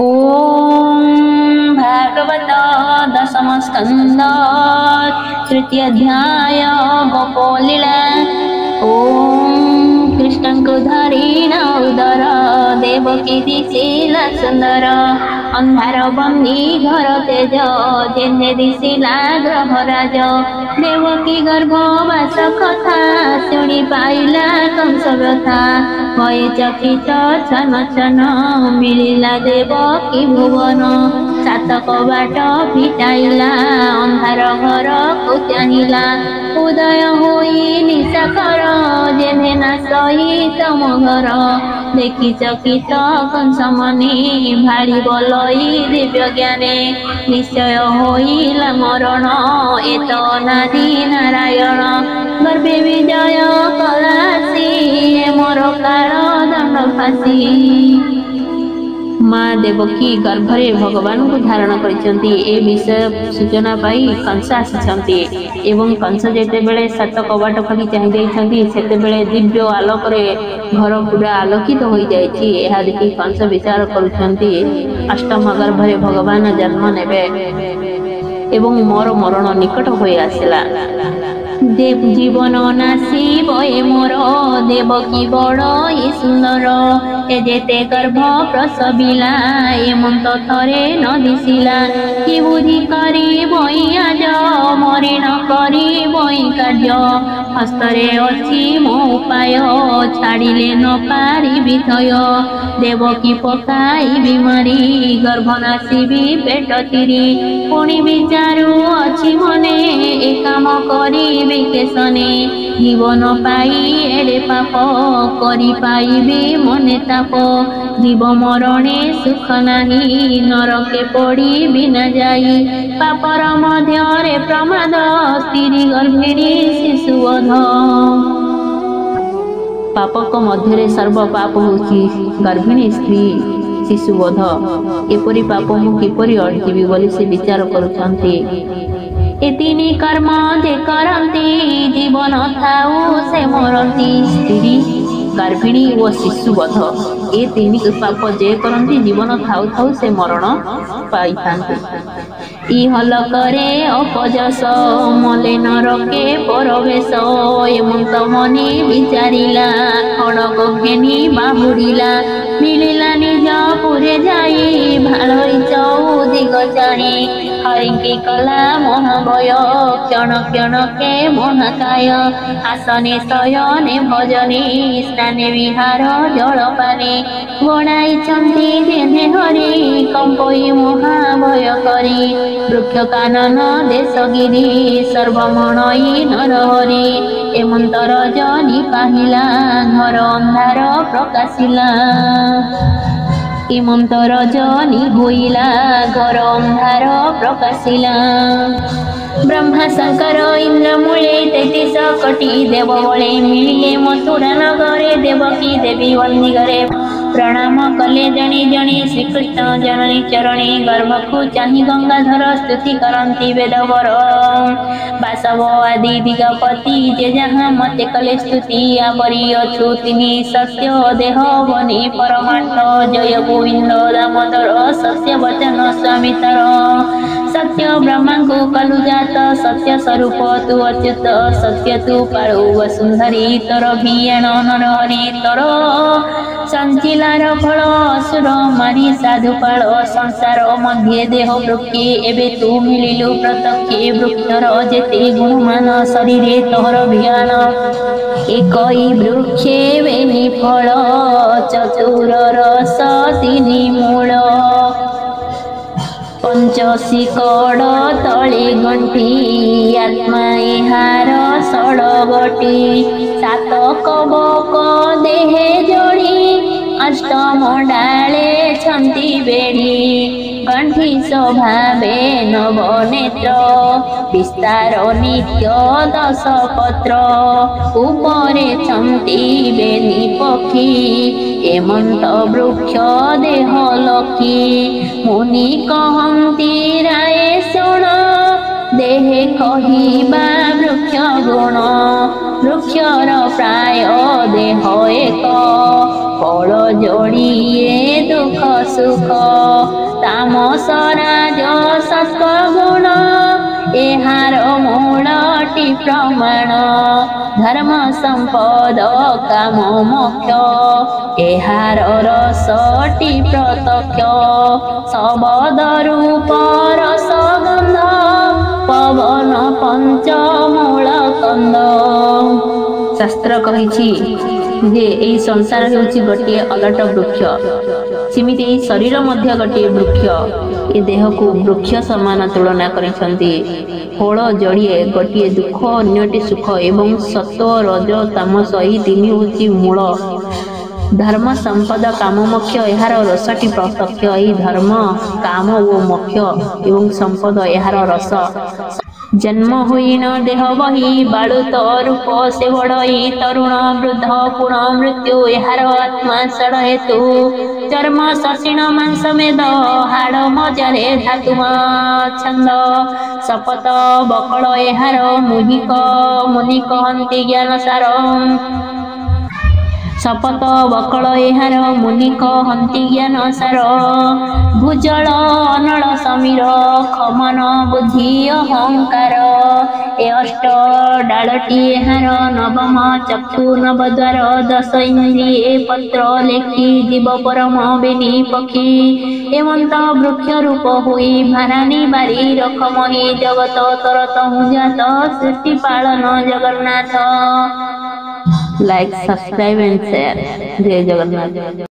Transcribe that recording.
ओम भागवत दशम स्कंद तृतीय अध्याय गोपोलीला। ओम कृष्ण को धरीण उदर देवकी दिशिला सुंदर अंधार बंदी घर तेज जेने दिशिला ग्रहराज देवकी गर्भवास कथा शुणी पाइला कंस व्यथा भय चकित छन छन मिलिला देवकी भुवन सात कबाट फिटाइला अंधार घर को चाहिला उदय होई निशाकर जेने ना सही तम घर देखी चकित कंस मनी भाड़ी बलई दिव्य ज्ञाने निश्चय होइला मरण एत नादी नारायण गर्भे विजय कलासी मोर काल दंड फासी। माँ देवकी गर्भरे भगवान को धारण करिसेंती ए विषय सूचना पाई कंस आसीछंती एवं कंस जेते बेले सात कबाट खोली चाहि दैछंती सेते बेले दिव्य आलोक रे घर पूरा आलोकित हो जाइछि। एहा देखि कंस विचार करुछंती अष्टम गर्भरे भगवान जन्म नेबे एवं मोर मरण निकट होई आसिला देव जीवन नासी बये मोर देवकी बड़ सुंदर ए जेते गर्भ प्रसविला एमंत थरे न दिसिला कि बुद्धि करी बई आज मरी न करी बई कार्य हस्तरे अछि मो उपाय छाड़िले न पारि विधय देवकी पकाई बिमारी गर्भ नासी पेट चिरी पुणी विचारू अछि मने ए काम करी केसने जीवन पाई एड़े पाप करी पाइबे मने ताप जीव मरणे सुख नाही नरके पड़ी बिना जाई पापर मध्यरे प्रमाद स्त्री गर्भिणी शिशुवध पापक मध्यरे सर्व पाप होची गर्भिणी स्त्री शिशुवध एपरी पाप मु किपरि अटकीबी बोली से विचार करुछंती। एतिनी कर्म जे करंती जीवन थाऊ से मरती स्त्री गर्भिणी व शिशुवध ए तीन पाप जे करंती जीवन थाऊ थाऊ से मरण पाइथांती। इहल करे अपजस मले नरके परवेश एमंत मनी विचारिला खड़ग घेनी बाहुड़िला मिलिला निज पुरे जाई भालई चौदिग चाही हरिकी कला महाभय क्षण क्षण के महाकाय आसने शयने भजने स्नाने विहार जलपाने बणाइछंती जेने हरि कंपई महाभय करी वृक्ष कानन देशगिरी सर्वमणई नरहरि एमंत रजनी पाहिला घर अंधार प्रकाशिला एमंत रजनी होइला घर अंधार प्रकाशिला। ब्रह्मा शंकर इंद्र मूले 33 कोटी देव बळे मिलिले मथुरा नगरे देवकी देवी वंदी करे प्रणाम कले जणी जणी श्रीकृष्ण जननी चरणी गर्भकु चाहि गंगाधर स्तुति करंती वेदवर बासव आदि दिगपति जे जहाँ मते कले स्तुति आपरी अछु तिनि सत्य देह बनी परमार्थ जय गोविंद दामोदर सत्य वचन स्वामी तर सत्य ब्रह्मा को कलु जात सत्य स्वरूप तु अच्युत सत्य तु पाळु वसुंधरी तर भियाण नरहरि तर संचिलार फल असुर मारी साधु पाळ संसार मध्य देह वृक्षे एबे तू मिलिलु प्रत्यक्षे वृक्षर जेते गुणमान शरीरे तोहर भियाण एकई वृक्षे बेनि फल चतुर रस तिनि मूल पंचशी कड़ तले गंठी आत्मा इहार सड़गटी सात कबक देहे जोड़ी अष्टम डाले छंती बेड़ी गंठी स्वभावे नव नेत्र विस्तार नित्य 10 पत्र उपरे छंती बेनी पक्षी एमंत वृक्ष देह लखी मुनि कहंती राय शुण देहे कहिबा वृक्ष गुण वृक्षर प्राय देह एक फल जोड़िए दुख देख सुख तामस राज सत्वगुण एहार मूलटी प्रमाण धर्म संपद काम मोक्ष एहार रसटी प्रत्यक्ष शबद रूप रसगंध पवन पंचमूल कंद। शास्त्र कही जे एई संसार हेउची गोटे अलट वृक्ष सेमिति एई शरीर मध्य गोटे वृक्ष ए देह को वृक्ष समान तुलना करिसंती फल जड़िए गोटे दुख अन्यटी सुख एवं सत्व रज तामस एई तीन हेउची मूल धर्म संपद काम मोक्ष एहार रसटी प्रत्यक्ष एई धर्म काम ओ मोक्ष एवं संपद एहार रस जन्म हुईन देह बही बालुत रूप से बड़ई तरुण वृद्ध पुण मृत्यु एहार आत्मा सड़ हेतु चर्म ससीण मांस मेद हाड़ मजरे धातु छंद शपथ बकल एहार मुहिक मुनि कहंती ज्ञान सार शपथ बकल एहार मुनि कहंती ज्ञान सार भुजल अनल समीर खमन बुद्धि अहंकार ए अष्ट डालटी एहार नवम चक्षु नवद्वार दश इंद्रिय पत्र लेखी जीव परम बेनी पक्षी एवंत वृक्ष रूप हुई भारानी बारी रखमही जगत तरत जात सृष्टि पालन Jagannath. Like subscribe and share. जय जगन्नाथ।